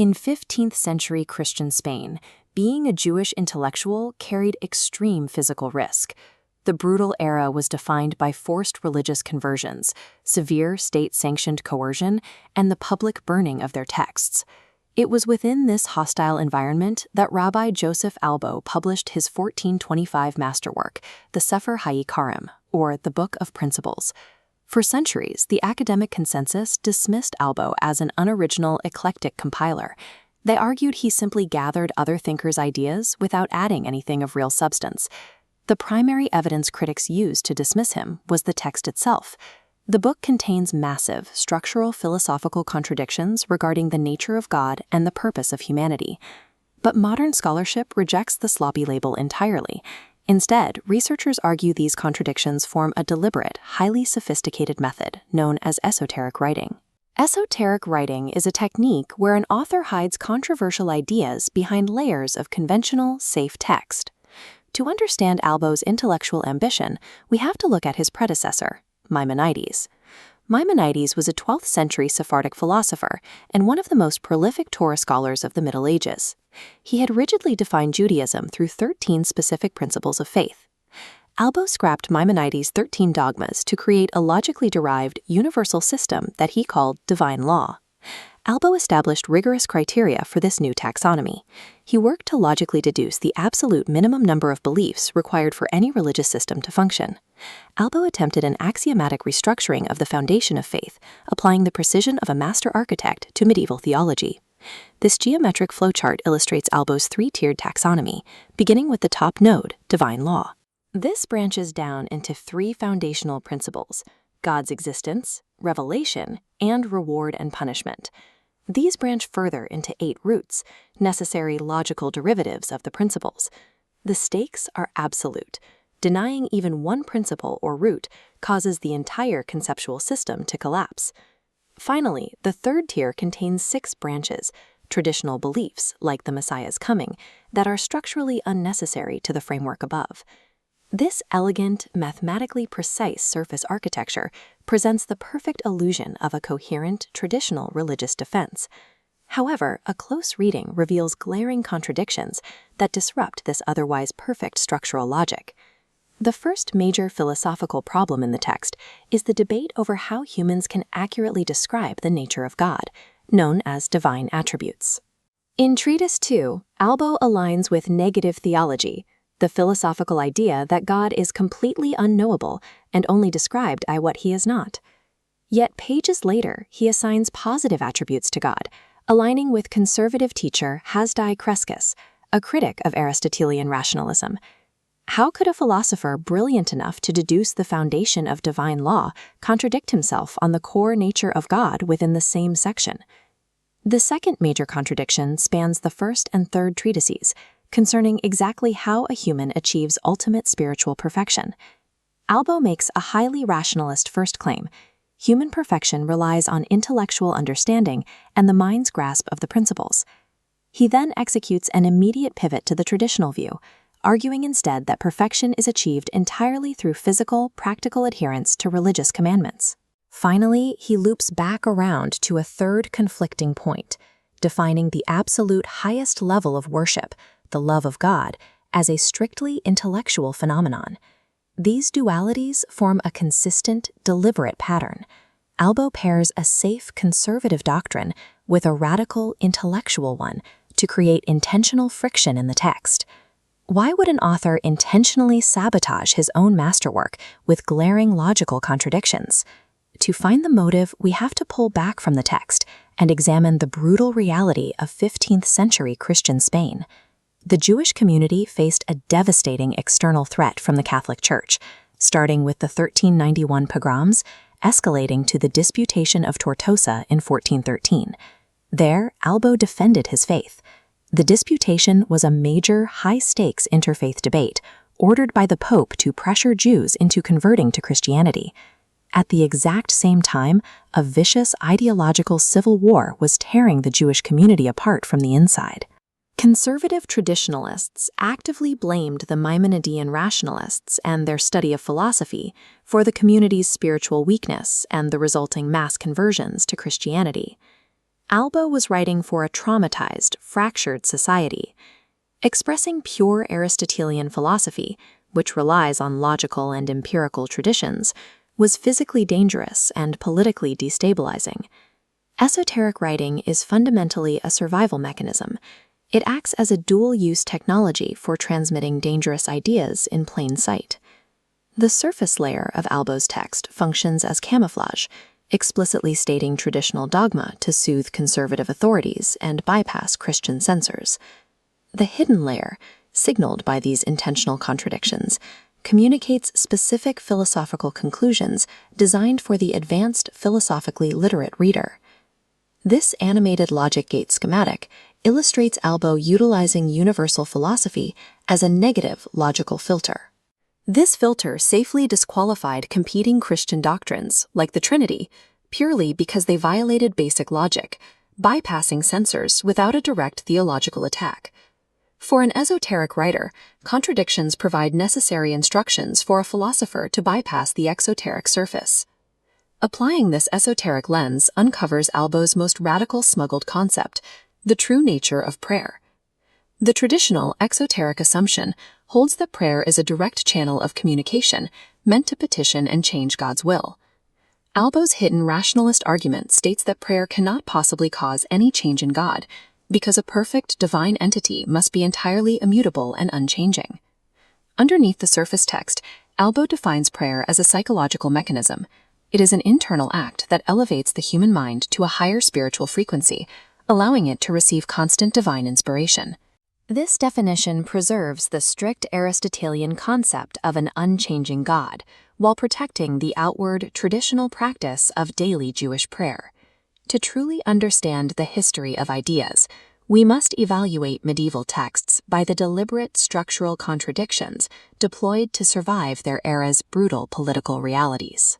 In 15th century Christian Spain, being a Jewish intellectual carried extreme physical risk. The brutal era was defined by forced religious conversions, severe state-sanctioned coercion, and the public burning of their texts. It was within this hostile environment that Rabbi Joseph Albo published his 1425 masterwork, the Sefer HaYikarim, or the Book of Principles. For centuries, the academic consensus dismissed Albo as an unoriginal, eclectic compiler. They argued he simply gathered other thinkers' ideas without adding anything of real substance. The primary evidence critics used to dismiss him was the text itself. The book contains massive, structural philosophical contradictions regarding the nature of God and the purpose of humanity. But modern scholarship rejects the sloppy label entirely. Instead, researchers argue these contradictions form a deliberate, highly sophisticated method known as esoteric writing. Esoteric writing is a technique where an author hides controversial ideas behind layers of conventional, safe text. To understand Albo's intellectual ambition, we have to look at his predecessor, Maimonides. Maimonides was a 12th century Sephardic philosopher and one of the most prolific Torah scholars of the Middle Ages. He had rigidly defined Judaism through 13 specific principles of faith. Albo scrapped Maimonides' 13 dogmas to create a logically derived, universal system that he called divine law. Albo established rigorous criteria for this new taxonomy. He worked to logically deduce the absolute minimum number of beliefs required for any religious system to function. Albo attempted an axiomatic restructuring of the foundation of faith, applying the precision of a master architect to medieval theology. This geometric flowchart illustrates Albo's three-tiered taxonomy, beginning with the top node, divine law. This branches down into three foundational principles: God's existence, revelation, and reward and punishment. These branch further into 8 roots, necessary logical derivatives of the principles. The stakes are absolute. Denying even one principle or root causes the entire conceptual system to collapse. Finally, the third tier contains 6 branches, traditional beliefs, like the Messiah's coming, that are structurally unnecessary to the framework above. This elegant, mathematically precise surface architecture presents the perfect illusion of a coherent, traditional religious defense. However, a close reading reveals glaring contradictions that disrupt this otherwise perfect structural logic. The first major philosophical problem in the text is the debate over how humans can accurately describe the nature of God, known as divine attributes. In Treatise 2, Albo aligns with negative theology, the philosophical idea that God is completely unknowable and only described by what he is not. Yet pages later, he assigns positive attributes to God, aligning with conservative teacher Hasdai Crescus, a critic of Aristotelian rationalism. How could a philosopher brilliant enough to deduce the foundation of divine law contradict himself on the core nature of God within the same section? The second major contradiction spans the first and third treatises, concerning exactly how a human achieves ultimate spiritual perfection. Albo makes a highly rationalist first claim: human perfection relies on intellectual understanding and the mind's grasp of the principles. He then executes an immediate pivot to the traditional view, arguing instead that perfection is achieved entirely through physical, practical adherence to religious commandments. Finally, he loops back around to a third conflicting point, defining the absolute highest level of worship, the love of God, as a strictly intellectual phenomenon. These dualities form a consistent, deliberate pattern. Albo pairs a safe, conservative doctrine with a radical, intellectual one to create intentional friction in the text. Why would an author intentionally sabotage his own masterwork with glaring logical contradictions? To find the motive, we have to pull back from the text and examine the brutal reality of 15th century Christian Spain. The Jewish community faced a devastating external threat from the Catholic Church, starting with the 1391 pogroms, escalating to the Disputation of Tortosa in 1413. There, Albo defended his faith. The disputation was a major, high-stakes interfaith debate, ordered by the Pope to pressure Jews into converting to Christianity. At the exact same time, a vicious ideological civil war was tearing the Jewish community apart from the inside. Conservative traditionalists actively blamed the Maimonidean rationalists and their study of philosophy for the community's spiritual weakness and the resulting mass conversions to Christianity. Albo was writing for a traumatized, fractured society. Expressing pure Aristotelian philosophy, which relies on logical and empirical traditions, was physically dangerous and politically destabilizing. Esoteric writing is fundamentally a survival mechanism. It acts as a dual-use technology for transmitting dangerous ideas in plain sight. The surface layer of Albo's text functions as camouflage, explicitly stating traditional dogma to soothe conservative authorities and bypass Christian censors. The hidden layer, signaled by these intentional contradictions, communicates specific philosophical conclusions designed for the advanced philosophically literate reader. This animated logic gate schematic illustrates Albo utilizing universal philosophy as a negative logical filter. This filter safely disqualified competing Christian doctrines, like the Trinity, purely because they violated basic logic, bypassing censors without a direct theological attack. For an esoteric writer, contradictions provide necessary instructions for a philosopher to bypass the exoteric surface. Applying this esoteric lens uncovers Albo's most radical smuggled concept, the true nature of prayer. The traditional exoteric assumption holds that prayer is a direct channel of communication meant to petition and change God's will. Albo's hidden rationalist argument states that prayer cannot possibly cause any change in God, because a perfect divine entity must be entirely immutable and unchanging. Underneath the surface text, Albo defines prayer as a psychological mechanism. It is an internal act that elevates the human mind to a higher spiritual frequency, allowing it to receive constant divine inspiration. This definition preserves the strict Aristotelian concept of an unchanging God, while protecting the outward, traditional practice of daily Jewish prayer. To truly understand the history of ideas, we must evaluate medieval texts by the deliberate structural contradictions deployed to survive their era's brutal political realities.